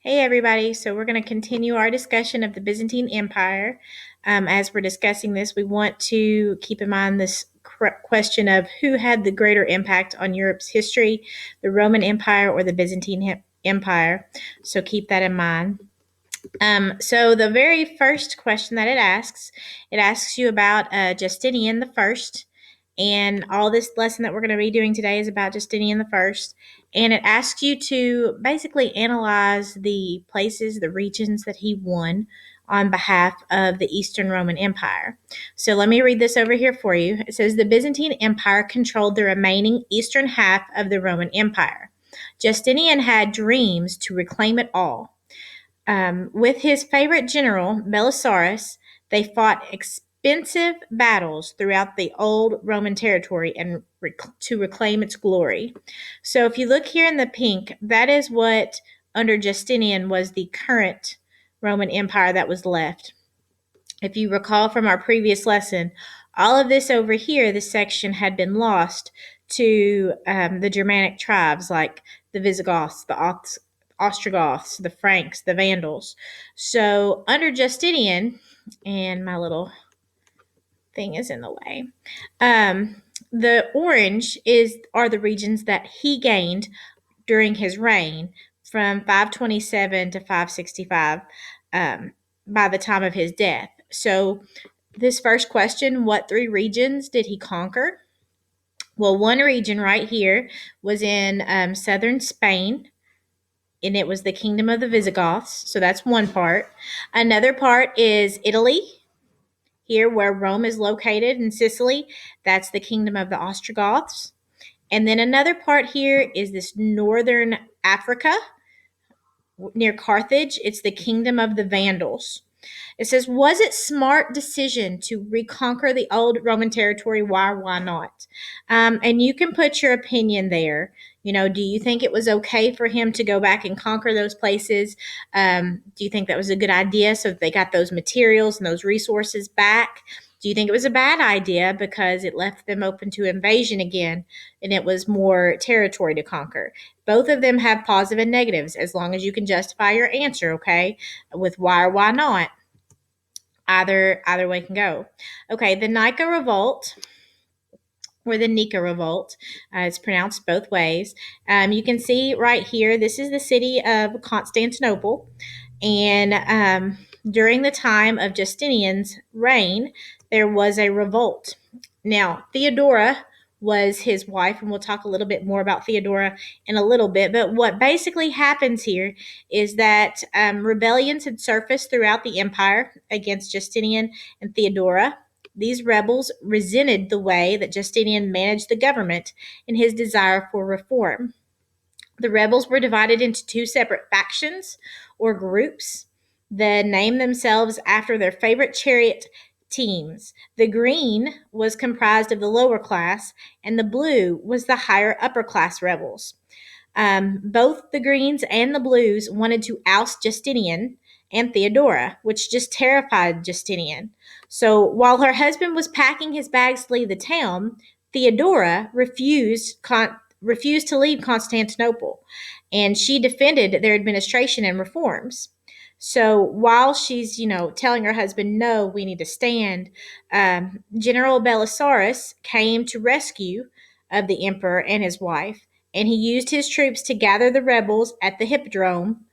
Hey everybody, so we're going to continue our discussion of the Byzantine Empire. As we're discussing this, we want to keep in mind this question of who had the greater impact on Europe's history, the Roman Empire or the Byzantine Empire. So keep that in mind. So the very first question that it asks you about Justinian the First, and all this lesson that we're going to be doing today is about Justinian the First, and it asks you to basically analyze the places, the regions that he won on behalf of the Eastern Roman Empire. So let me read this over here for you. It says the Byzantine Empire controlled the remaining eastern half of the Roman Empire. Justinian had dreams to reclaim it all. With his favorite general, Belisarius, they fought expensive battles throughout the old Roman territory and to reclaim its glory. So if you look here in the pink, that is what under Justinian was the current Roman Empire that was left. If you recall from our previous lesson, all of this over here, this section had been lost to the Germanic tribes like the Visigoths, the Ostrogoths, the Franks, the Vandals. So under Justinian, and my little thing is in the way, the orange are the regions that he gained during his reign from 527 to 565 by the time of his death. So this first question, what three regions did he conquer? Well, one region right here was in southern Spain, and it was the kingdom of the Visigoths. So that's one part. Another part is Italy, here where Rome is located in Sicily. That's the kingdom of the Ostrogoths. And then another part here is this northern Africa near Carthage. It's the kingdom of the Vandals. It says, was it smart decision to reconquer the old Roman territory? Why or why not? And you can put your opinion there. You know, do you think it was okay for him to go back and conquer those places? Do you think that was a good idea so that they got those materials and those resources back? Do you think it was a bad idea because it left them open to invasion again and it was more territory to conquer? Both of them have positive and negatives as long as you can justify your answer, okay, with why or why not. Either way can go. Okay, the Nika Revolt or the Nika Revolt. It's pronounced both ways. You can see right here, this is the city of Constantinople. And during the time of Justinian's reign, there was a revolt. Now, Theodora was his wife, and we'll talk a little bit more about Theodora in a little bit. But what basically happens here is that rebellions had surfaced throughout the empire against Justinian and Theodora. These rebels resented the way that Justinian managed the government and his desire for reform. The rebels were divided into two separate factions or groups that named themselves after their favorite chariot teams. The green was comprised of the lower class, and the blue was the higher upper class rebels. Both the Greens and the Blues wanted to oust Justinian and Theodora, which just terrified Justinian. So while her husband was packing his bags to leave the town, Theodora refused to leave Constantinople, and she defended their administration and reforms. So while she's, telling her husband, no, we need to stand, General Belisarius came to rescue of the emperor and his wife, and he used his troops to gather the rebels at the Hippodrome,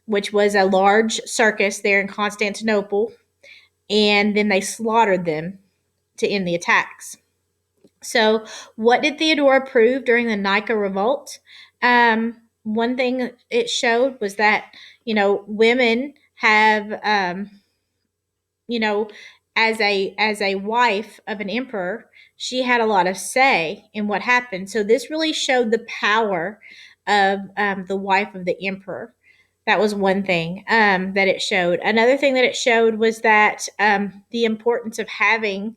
which was a large circus there in Constantinople, and then they slaughtered them to end the attacks. So, what did Theodora prove during the Nika Revolt? One thing it showed was that, women have, you know, as a wife of an emperor, she had a lot of say in what happened. So this really showed the power of the wife of the emperor. That was one thing that it showed. Another thing that it showed was that the importance of having,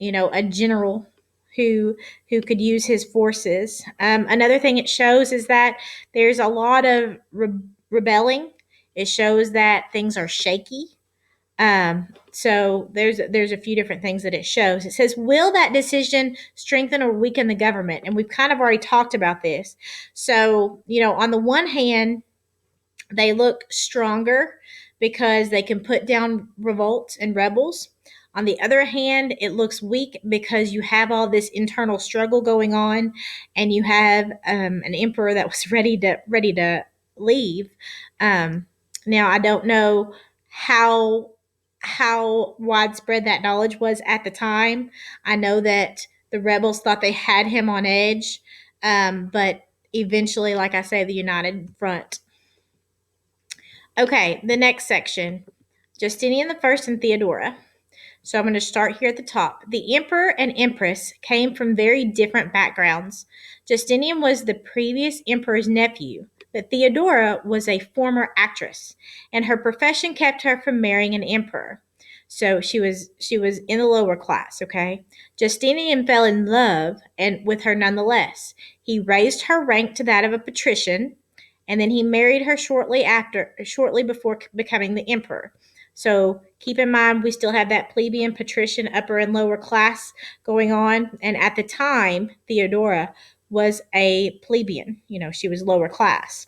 a general who could use his forces. Another thing it shows is that there's a lot of rebelling. It shows that things are shaky. So there's a few different things that it shows. It says, will that decision strengthen or weaken the government? And we've kind of already talked about this. So, on the one hand, They look stronger because they can put down revolts and rebels. On the other hand, it looks weak because you have all this internal struggle going on, and you have an emperor that was ready to leave. Um, Now, I don't know how widespread that knowledge was at the time. I know that the rebels thought they had him on edge, but eventually, like I say, the United Front. Okay, the next section, Justinian the First and Theodora. So I'm going to start here at the top. The emperor and empress came from very different backgrounds. Justinian was the previous emperor's nephew, but Theodora was a former actress, and her profession kept her from marrying an emperor. So she was in the lower class, okay? Justinian fell in love and with her nonetheless. He raised her rank to that of a patrician, and then he married her shortly before becoming the emperor. So keep in mind, we still have that plebeian, patrician, upper and lower class going on. And at the time, Theodora was a plebeian. She was lower class.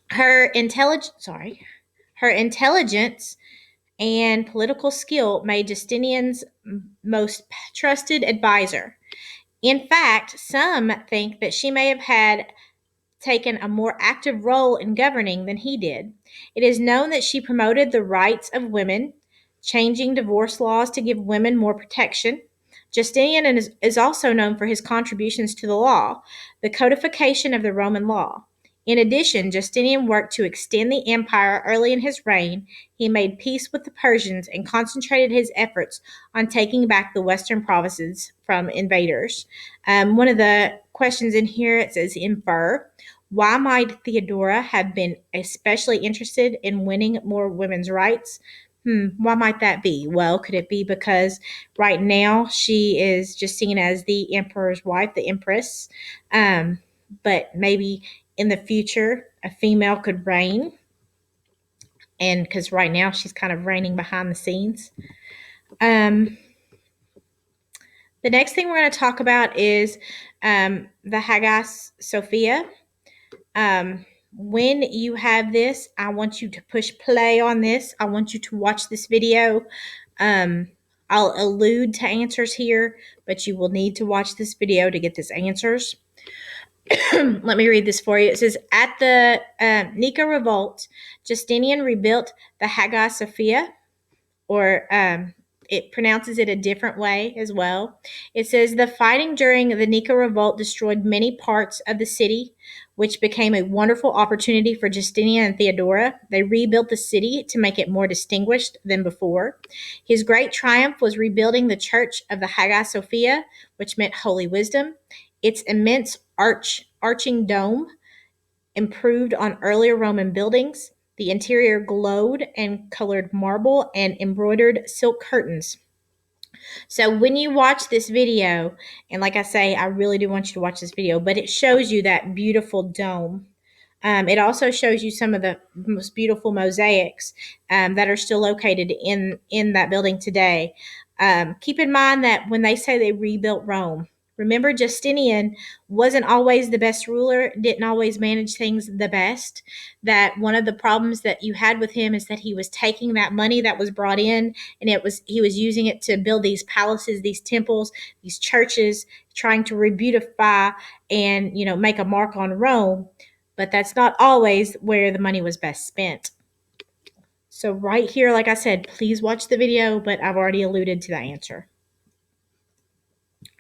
Her intelligence and political skill made Justinian's most trusted advisor. In fact, some think that she may have had taken a more active role in governing than he did. It is known that she promoted the rights of women, changing divorce laws to give women more protection. Justinian is also known for his contributions to the law, the codification of the Roman law. In addition, Justinian worked to extend the empire early in his reign. He made peace with the Persians and concentrated his efforts on taking back the western provinces from invaders. One of the questions in here, it says infer. Why might Theodora have been especially interested in winning more women's rights? Why might that be? Well, could it be because right now she is just seen as the emperor's wife, the empress? But maybe in the future, a female could reign, and because right now she's kind of reigning behind the scenes. The next thing we're going to talk about is the Hagia Sophia. When you have this, I want you to push play on this. I want you to watch this video. I'll allude to answers here, but you will need to watch this video to get these answers. Let me read this for you. It says, at the Nika Revolt, Justinian rebuilt the Hagia Sophia, or it pronounces it a different way as well. It says, the fighting during the Nika Revolt destroyed many parts of the city, which became a wonderful opportunity for Justinian and Theodora. They rebuilt the city to make it more distinguished than before. His great triumph was rebuilding the church of the Hagia Sophia, which meant holy wisdom. Its immense arching dome improved on earlier Roman buildings. The interior glowed and colored marble and embroidered silk curtains. So when you watch this video, and like I say, I really do want you to watch this video, but it shows you that beautiful dome. It also shows you some of the most beautiful mosaics that are still located in that building today. Keep in mind that when they say they rebuilt Rome, remember Justinian wasn't always the best ruler, didn't always manage things the best. That one of the problems that you had with him is that he was taking that money that was brought in, and he was using it to build these palaces, these temples, these churches, trying to rebeautify and make a mark on Rome. But that's not always where the money was best spent. So right here, like I said, please watch the video, but I've already alluded to the answer.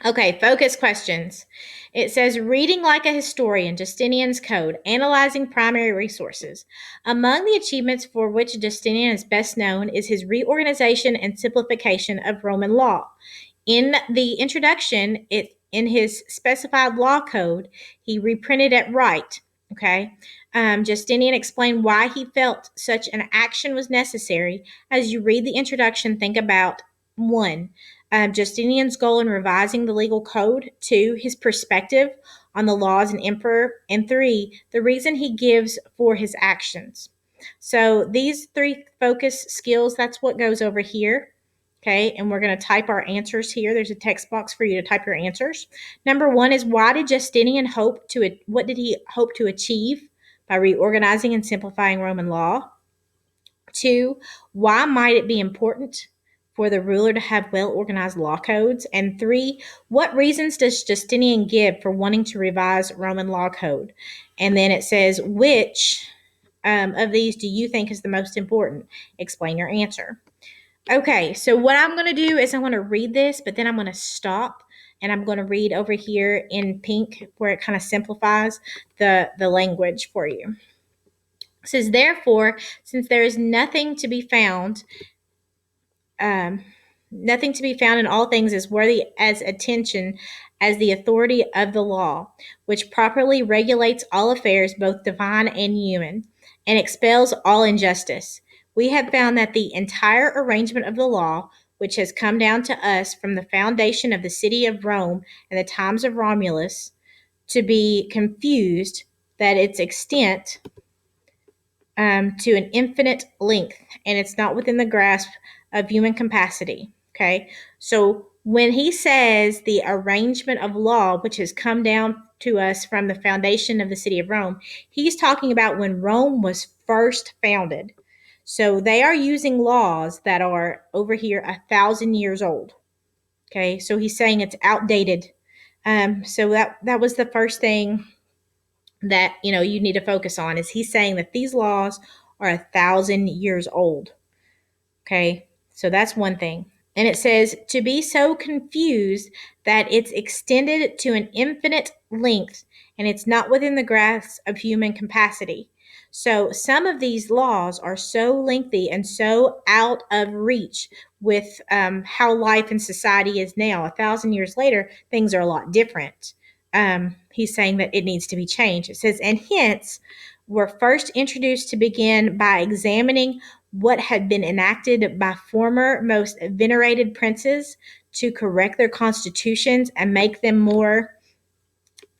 Okay, focus questions. It says, reading like a historian, Justinian's Code, analyzing primary resources. Among the achievements for which Justinian is best known is his reorganization and simplification of Roman law. In the introduction, in his specified law code, he reprinted it right. Okay. Justinian explained why he felt such an action was necessary. As you read the introduction, think about 1. Justinian's goal in revising the legal code. 2. His perspective on the laws and emperor. And 3. The reason he gives for his actions. So these 3 focus skills, that's what goes over here. Okay, and we're going to type our answers here. There's a text box for you to type your answers. Number 1 is, what did he hope to achieve by reorganizing and simplifying Roman law? 2, why might it be important for the ruler to have well organized law codes? And 3, what reasons does Justinian give for wanting to revise Roman law code? And then it says, which of these do you think is the most important? Explain your answer. Okay, so what I'm going to do is I'm going to read this, but then I'm going to stop and I'm going to read over here in pink where it kind of simplifies the language for you. It says, therefore, since there is nothing to be found in all things as worthy as attention as the authority of the law, which properly regulates all affairs, both divine and human, and expels all injustice. We have found that the entire arrangement of the law, which has come down to us from the foundation of the city of Rome and the times of Romulus, to be confused, that its extent to an infinite length, and it's not within the grasp of human capacity. Okay, so when he says the arrangement of law, which has come down to us from the foundation of the city of Rome, he's talking about when Rome was first founded. So they are using laws that are over here 1,000 years old. Okay, so he's saying it's outdated. So that was the first thing that you need to focus on, is he's saying that these laws are 1,000 years old. Okay, so that's one thing. And it says to be so confused that it's extended to an infinite length and it's not within the grasp of human capacity. So some of these laws are so lengthy and so out of reach with how life and society is now. 1,000 years later, things are a lot different. He's saying that it needs to be changed. It says, and hence were first introduced to begin by examining what had been enacted by former most venerated princes to correct their constitutions and make them more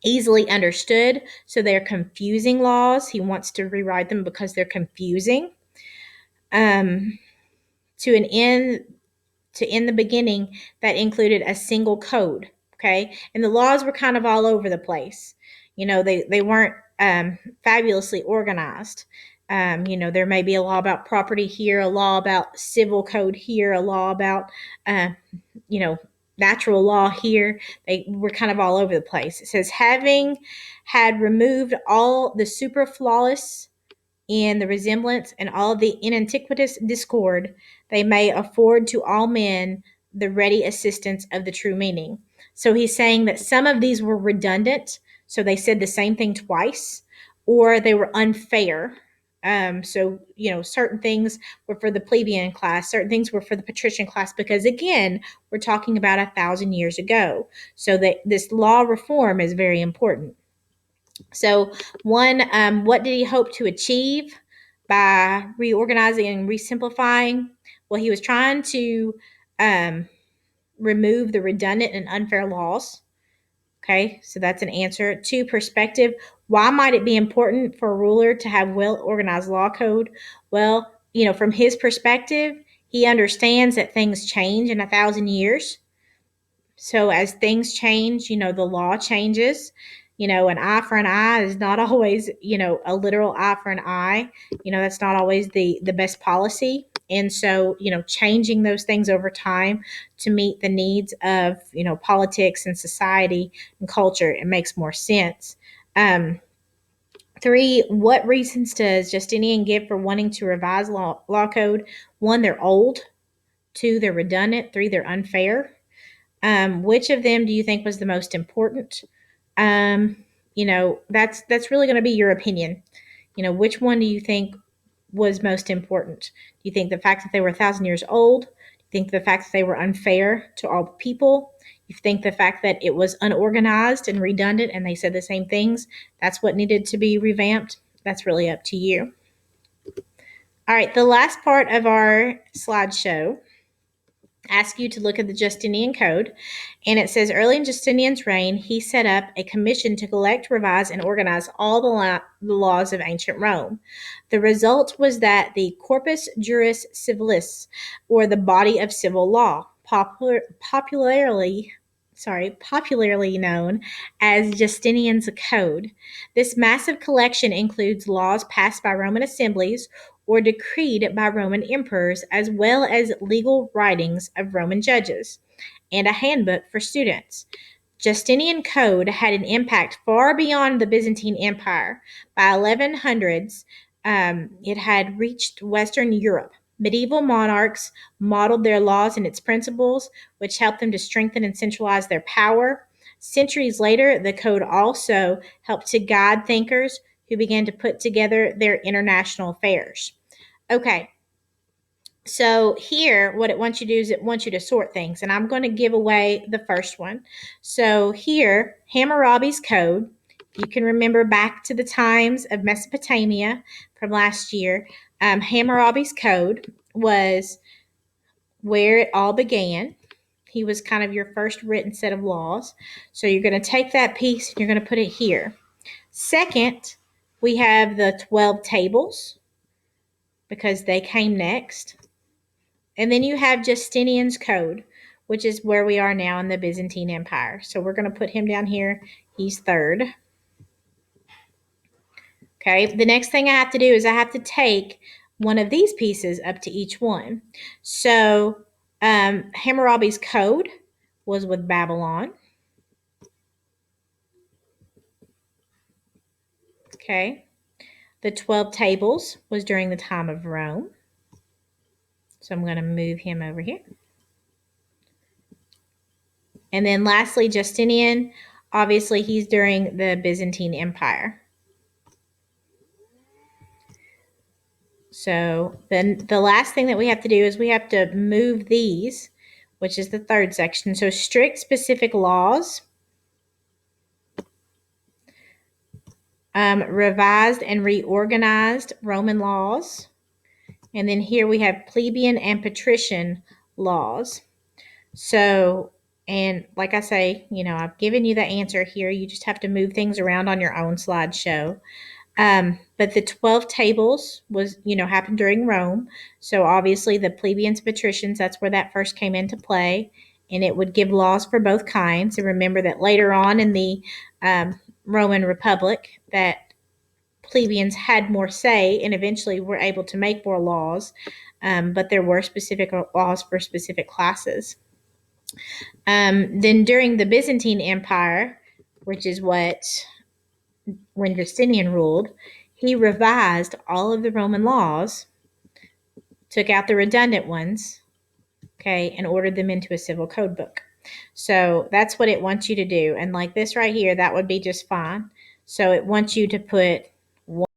easily understood. So they're confusing laws. He wants to rewrite them because they're confusing. To an end, in the beginning, that included a single code. Okay, and the laws were kind of all over the place. They weren't fabulously organized. There may be a law about property here, a law about civil code here, a law about natural law here. They were kind of all over the place. It says, having had removed all the superfluous in the resemblance and all the inantiquitous discord, they may afford to all men the ready assistance of the true meaning. So he's saying that some of these were redundant, so they said the same thing twice, or they were unfair. Certain things were for the plebeian class, certain things were for the patrician class, because again, we're talking about 1,000 years ago. So that this law reform is very important. So, what did he hope to achieve by reorganizing and resimplifying? Well, he was trying to remove the redundant and unfair laws. Okay, so that's an answer. 2, perspective. Why might it be important for a ruler to have well organized law code? Well, from his perspective, he understands that things change in 1,000 years. So as things change, the law changes. An eye for an eye is not always, a literal eye for an eye. That's not always the best policy. And so, changing those things over time to meet the needs of, politics and society and culture, it makes more sense. 3, what reasons does Justinian give for wanting to revise law code? 1, they're old. 2, they're redundant. 3, they're unfair. Which of them do you think was the most important? That's really going to be your opinion. Which one do you think was most important? Do you think the fact that they were 1,000 years old? Do you think the fact that they were unfair to all the people? You think the fact that it was unorganized and redundant and they said the same things, that's what needed to be revamped? That's really up to you. All right, the last part of our slideshow ask you to look at the Justinian Code, and it says early in Justinian's reign, he set up a commission to collect, revise, and organize all the laws of ancient Rome. The result was that the Corpus Juris Civilis, or the body of civil law, popularly popularly known as Justinian's Code. This massive collection includes laws passed by Roman assemblies or decreed by Roman emperors, as well as legal writings of Roman judges, and a handbook for students. Justinian code had an impact far beyond the Byzantine Empire. By 1100s, it had reached Western Europe. Medieval monarchs modeled their laws and its principles, which helped them to strengthen and centralize their power. Centuries later, the code also helped to guide thinkers who began to put together their international affairs. Okay, so here, what it wants you to do is it wants you to sort things, and I'm going to give away the first one. So here, Hammurabi's Code. You can remember back to the times of Mesopotamia from last year. Hammurabi's Code was where it all began. He was kind of your first written set of laws. So you're going to take that piece and you're going to put it here. Second, we have the 12 tables because they came next. And then you have Justinian's Code, which is where we are now in the Byzantine Empire. So we're going to put him down here. He's third. Okay, the next thing I have to do is I have to take one of these pieces up to each one. So Hammurabi's Code was with Babylon. Okay, the 12 tables was during the time of Rome. So I'm going to move him over here. And then lastly, Justinian, obviously he's during the Byzantine Empire. So then the last thing that we have to do is we have to move these, which is the third section. So strict specific laws, revised and reorganized Roman laws, and then here we have plebeian and patrician laws. So, and like I say, I've given you the answer here. You just have to move things around on your own slideshow. But the 12 tables was, happened during Rome. So obviously the plebeians, patricians, that's where that first came into play. And it would give laws for both kinds. And remember that later on in the Roman Republic, that plebeians had more say and eventually were able to make more laws. But there were specific laws for specific classes. Then during the Byzantine Empire, which is when Justinian ruled, he revised all of the Roman laws, took out the redundant ones, okay, and ordered them into a civil code book. So that's what it wants you to do. And like this right here, that would be just fine. So it wants you to put